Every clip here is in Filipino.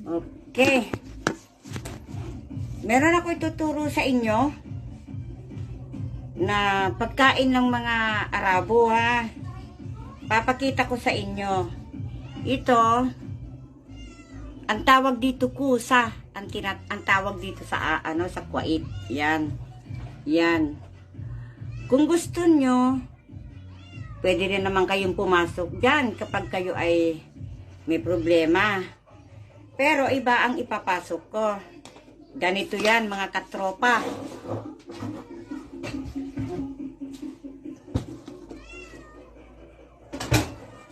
Okay. Meron ako ituturo sa inyo na pagkain ng mga Arabo, ha. Papakita ko sa inyo. Ito, ang tawag dito kusa. Ang tawag dito sa sa Kuwait. Yan. Yan. Kung gusto nyo, pwede rin naman kayong pumasok dyan kapag kayo ay may problema. Pero iba ang ipapasok ko. Ganito yan, mga katropa.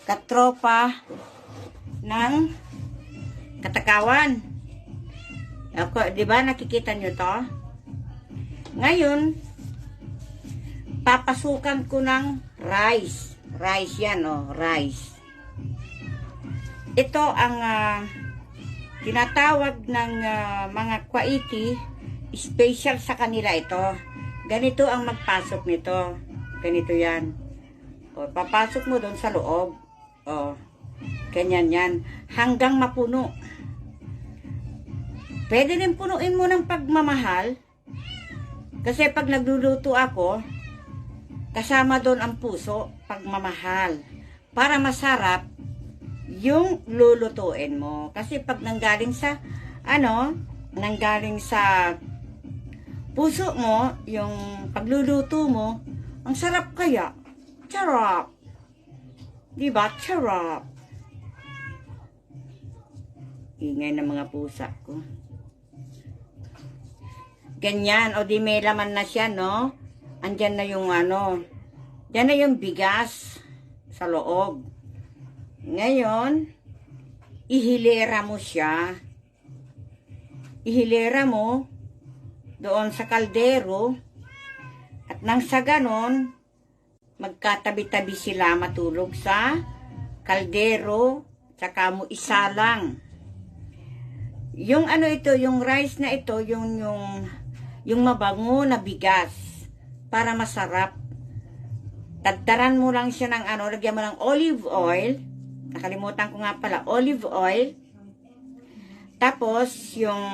Katropa ng Katakawan. Ako, di ba nakikita nyo to? Ngayon, papasukan ko ng rice. Rice yan, oh, rice. Ito ang tinatawag ng mga Kuwaiti, special sa kanila ito. Ganito ang magpasok nito. Ganito yan. O, papasok mo doon sa loob. O, ganyan yan. Hanggang mapuno. Pwede rin punuin mo ng pagmamahal. Kasi pag nagluluto ako, kasama doon ang puso, pagmamahal. Para masarap yung lulutuin mo. Kasi pag nanggaling sa, nanggaling sa puso mo, yung pagluluto mo, ang sarap kaya. Charap. Diba? Charap. Ingay ng mga pusa ko. Ganyan. O di may laman na siya, no? Andyan na yung Diyan na yung bigas sa loob. Ngayon, ihilera mo siya. Ihilera mo doon sa kaldero. At nang sa ganon, magkatabi-tabi sila matulog sa kaldero. Tsaka mo isalang. Yung yung rice na ito, yung mabango na bigas. Para masarap. Tagtaran mo lang siya ng lagyan mo ng olive oil. Nakalimutan ko nga pala, olive oil. Tapos, yung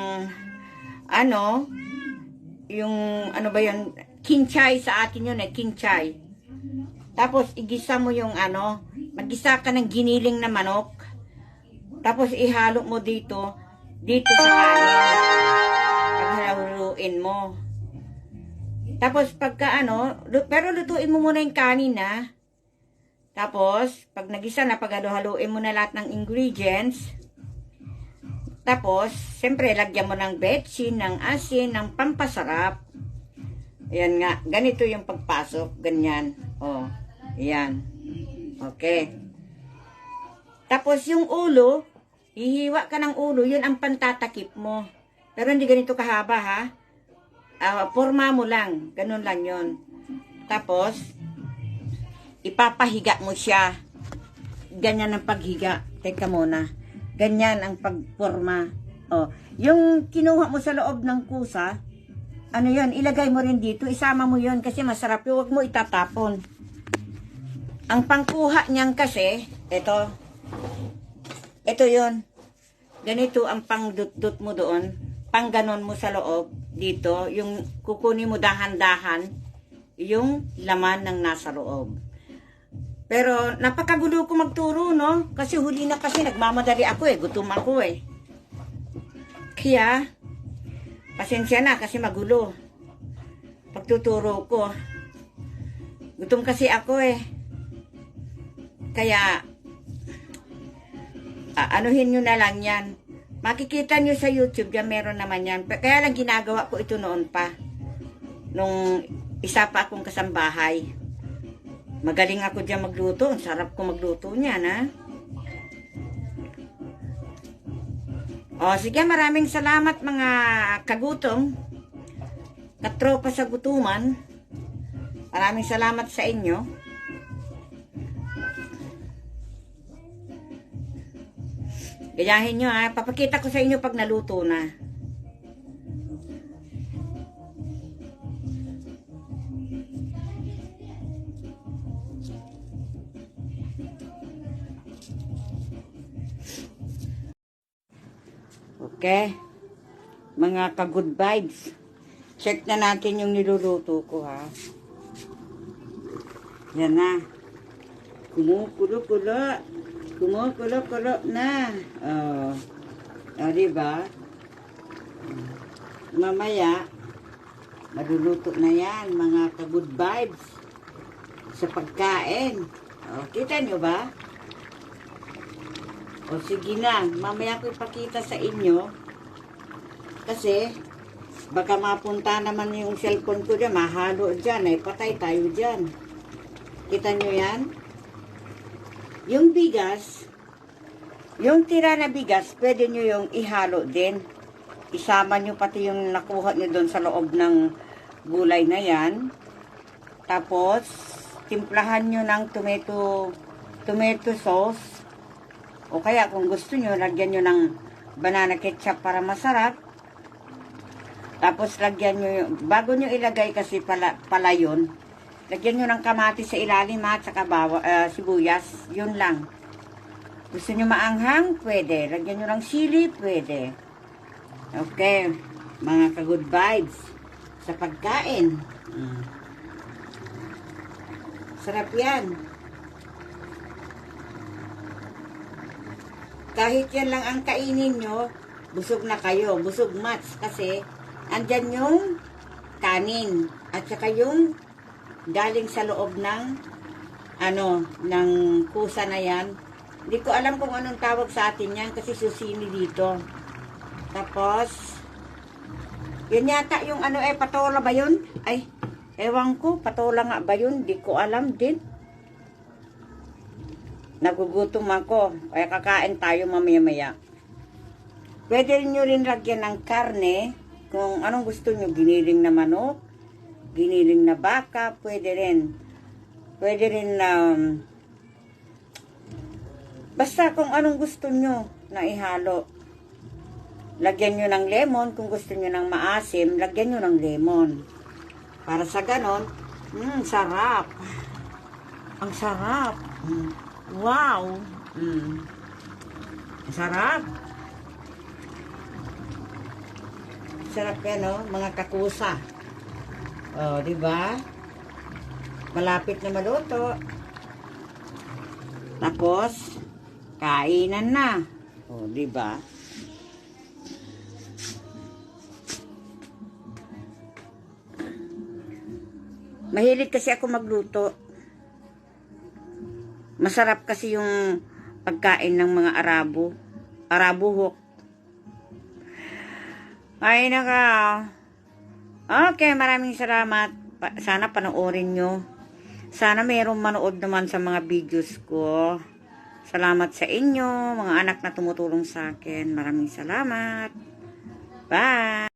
ba yun, kinchay sa atin yun kinchay. Tapos, igisa mo yung magisa ka ng giniling na manok. Tapos, ihalo mo dito sa kanin. Paghaluin mo. Tapos, pagka pero lutuin mo muna yung kanin, ha. Tapos, pag nagisa na, paghalo-haluin mo na lahat ng ingredients. Tapos, siyempre, lagyan mo ng betsin, ng asin, ng pampasarap. Ayan nga. Ganito yung pagpasok. Ganyan. O. Ayan. Okay. Tapos, yung ulo, hihiwa ka ng ulo, yun ang pantatakip mo. Pero hindi ganito kahaba, ha. Forma mo lang. Ganun lang yun. Tapos, ipapahiga mo siya. Ganyan ang paghiga. Teka muna. Ganyan ang pagporma. O, yung kinuha mo sa loob ng kusa, yun, ilagay mo rin dito. Isama mo yun kasi masarap yun. Huwag mo itatapon. Ang pangkuha niyan kasi, ito yun. Ganito ang pangdut-dut mo doon. Pangganon mo sa loob. Dito, yung kukunin mo dahan-dahan, yung laman ng nasa loob. Pero, napakagulo ko magturo, no? Kasi huli na kasi nagmamadali ako gutom ako Kaya, pasensya na kasi magulo. Pagtuturo ko. Gutom kasi ako Kaya, anuhin nyo na lang yan. Makikita nyo sa YouTube, yan meron naman yan. Kaya lang ginagawa ko ito noon pa. Nung isa pa akong kasambahay. Magaling ako dyan magluto. Ang sarap ko magluto niyan, ha? O, sige, maraming salamat mga kagutom. Katropa sa gutuman. Maraming salamat sa inyo. Gayahin nyo, ha? Papakita ko sa inyo pag naluto na. Okay? Mga ka-good vibes. Check na natin yung niluluto ko, ha? Yan na. Kumukulo-kulo. Kumukulo-kulo na. Oh. O, diba? Mamaya, maluluto na yan, mga ka-good vibes. Sa pagkain. O, kita nyo ba? O, sige na. Mamaya ko ipakita sa inyo. Kasi, baka mapunta naman yung cellphone ko dyan. Mahalo dyan. Ay, patay tayo dyan. Kita nyo yan? Yung bigas, yung tira na bigas, pwede nyo yung ihalo din. Isama nyo pati yung nakuha nyo doon sa loob ng gulay na yan. Tapos, timplahan nyo ng tomato sauce. O kaya kung gusto nyo, lagyan nyo ng banana ketchup para masarap. Tapos, lagyan nyo yung, bago nyo ilagay kasi pala yun, lagyan nyo ng kamatis sa ilalim at saka sibuyas. Yun lang. Gusto nyo maanghang? Pwede. Lagyan nyo ng sili? Pwede. Okay. Mga ka-good vibes sa pagkain. Sarap yan. Kahit yan lang ang kainin nyo, busog na kayo. Busog mats. Kasi, andyan yung kanin. At saka yung galing sa loob ng ng kusa na yan. Hindi ko alam kung anong tawag sa atin yan kasi susini dito. Tapos yun yata yung patola ba yun? Ay, ewan ko, patola nga ba yun? Hindi ko alam din. Nagugutom ako. Kaya kakain tayo mamaya-maya. Pwede nyo rin lagyan ng karne kung anong gusto nyo. Giniling na manok, giniling na baka, pwede rin. Pwede rin basta kung anong gusto nyo na ihalo. Lagyan nyo ng lemon. Kung gusto nyo ng maasim, lagyan nyo ng lemon. Para sa ganon, sarap. Ang sarap. Wow. Sarap. Sarap yan, mga kakusa. Oh, di ba? Malapit na maluto. Tapos, kainan na. Oh, di ba? Mahilig kasi ako magluto. Masarap kasi yung pagkain ng mga Arabo. Arabuhok. Ay, naka. Okay, maraming salamat. Sana panoorin nyo. Sana mayroong manood naman sa mga videos ko. Salamat sa inyo, mga anak na tumutulong sa akin. Maraming salamat. Bye!